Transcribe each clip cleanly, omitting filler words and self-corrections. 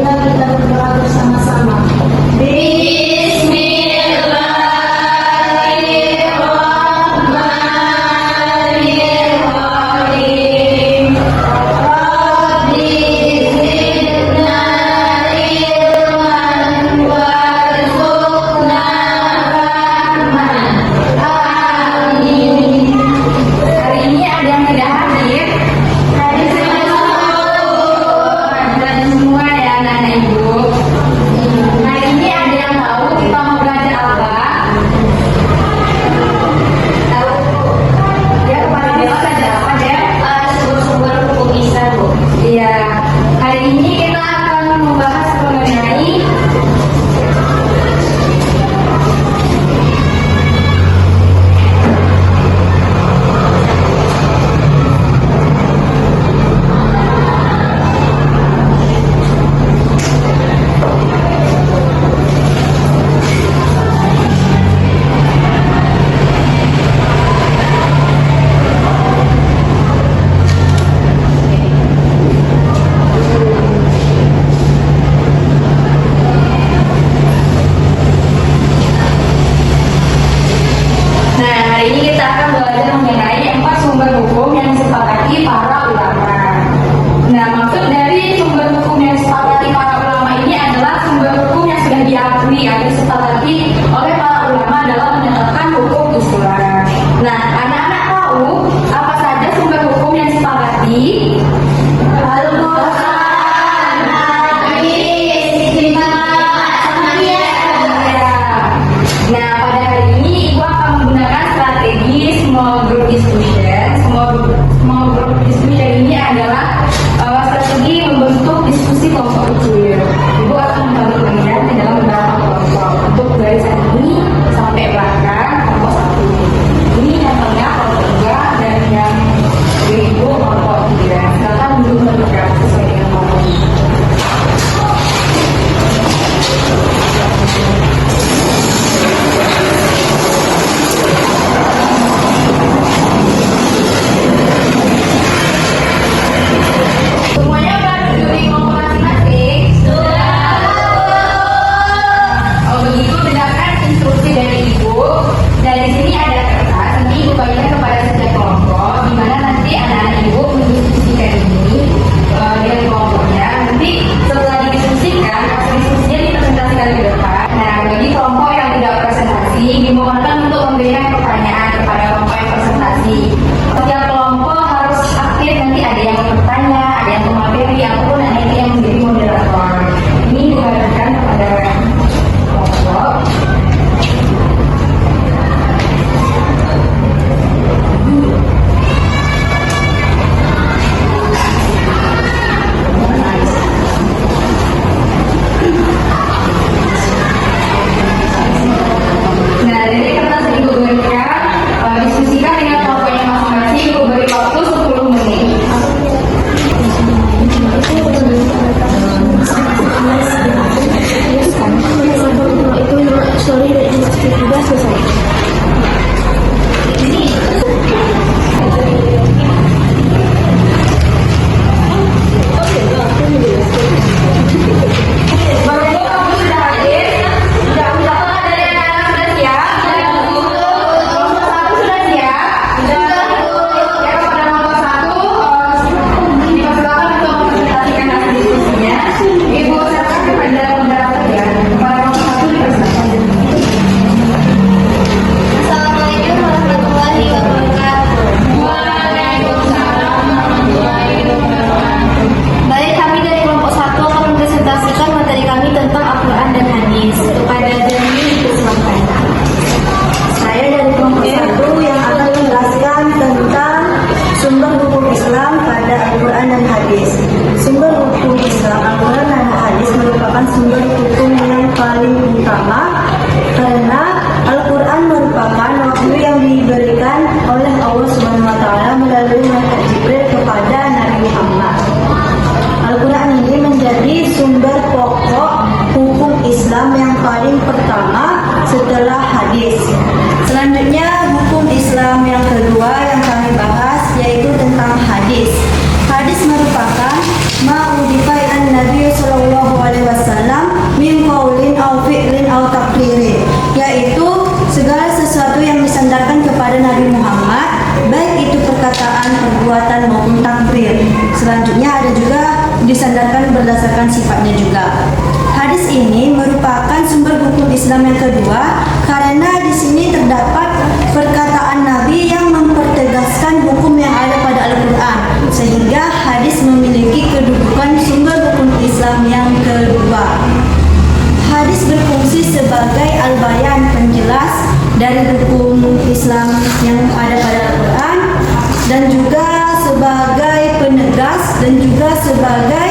Marilah kita berdoa bersama-sama. min qaulin aw fi'lin aw taqririn, yaitu segala sesuatu yang disandarkan kepada Nabi Muhammad, baik itu perkataan, perbuatan maupun takrir. Selanjutnya ada juga disandarkan berdasarkan sifatnya juga. Hadis ini merupakan sumber hukum Islam yang kedua karena di sini terdapat perkataan Nabi yang mempertegaskan hukum yang ada pada Al-Quran, sehingga hadis memiliki kedudukan sumber hukum Islam yang kedua. Hadis berfungsi sebagai al-bayan, penjelas dari hukum Islam yang ada pada Al-Quran, dan juga sebagai penegas, dan juga sebagai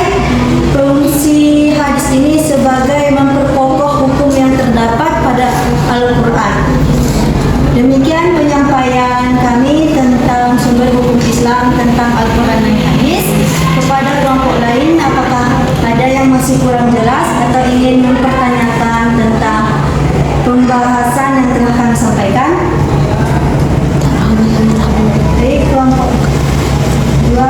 fungsi hadis ini sebagai memperkokoh hukum yang terdapat pada Al-Quran. Demikian penyampaian kami tentang sumber hukum Islam tentang Al-Quran dan hadis. Kepada kelompok lain, apakah ada yang masih kurang jelas atau ingin mempertanyakan tentang pembahasan yang telah kami sampaikan? Baik, kelompok dua.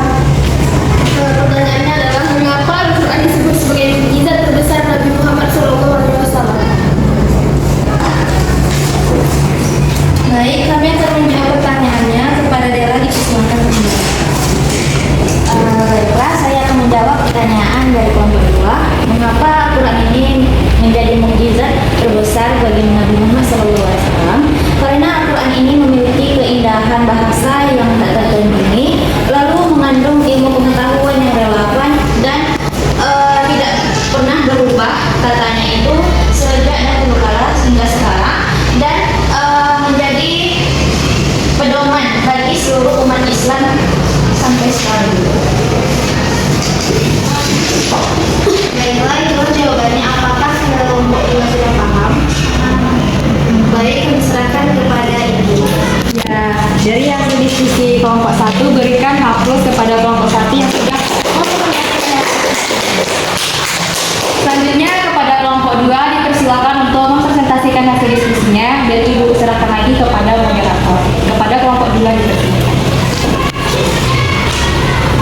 Pertanyaannya adalah mengapa Al-Quran disebut sebagai mukjizat terbesar Nabi Muhammad SAW? Baik, kami akan menjawab pertanyaannya kepada Dela dipersilakan. Baiklah, saya akan menjawab pertanyaan dari kelompok dua. Mengapa Al-Quran ini menjadi mukjizat terbesar bagi Nabi Muhammad SAW? Karena Al-Quran ini memiliki keindahan bahasa yang tak tertandingi, lalu mengandung ilmu pengetahuan yang relevan dan tidak pernah berubah katanya itu sejak dahulu kala hingga sekarang, dan menjadi pedoman bagi seluruh umat Islam sampai sekarang. Baiklah, itu jawabannya. Apakah kelompok dua sudah paham? Baik, kami serahkan kepada Ibu. Ya, dari yang berdiskusi kelompok 1, berikan hapus kepada kelompok 1 yang sudah. Selanjutnya kepada kelompok 2 dipersilakan untuk mempresentasikan hasil diskusinya, dan Ibu serahkan lagi kepada moderator. Kepada kelompok 2 dipersilakan.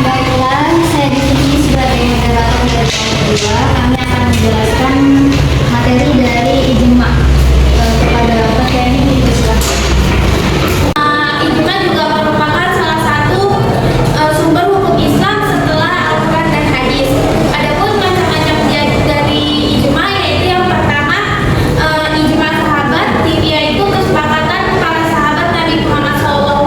Baiklah, saya di sini sebagai moderator dari kelompok 2. Kami akan menjelaskan materi dari ijma. Kepada Pak Kiai dipersilakan. Ijma juga merupakan salah satu sumber hukum Islam setelah Al-Quran dan hadis. Adapun macam-macam dari ijma, yaitu yang pertama ijma sahabat, yaitu kesepakatan para sahabat Nabi Muhammad SAW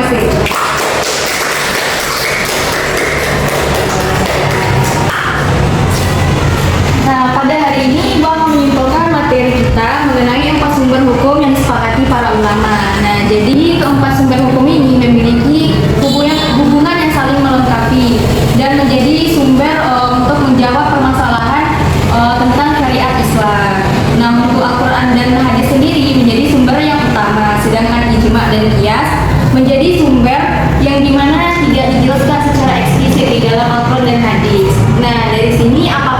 kasih. Nah, pada hari ini Bang menyimpulkan materi kita mengenai 4 sumber hukum yang disepakati para ulama. Nah, jadi keempat sumber hukum ini memiliki hubungan yang saling melengkapi dan menjadi sumber untuk menjawab permasalahan tentang syariat Islam. Nah, untuk Al-Quran dan hadis sendiri menjadi sumber yang utama, sedangkan ijma dan qiyas menjadi sumber yang dimana tidak dijelaskan secara eksplisit di dalam Al-Quran dan hadis. Nah, dari sini apa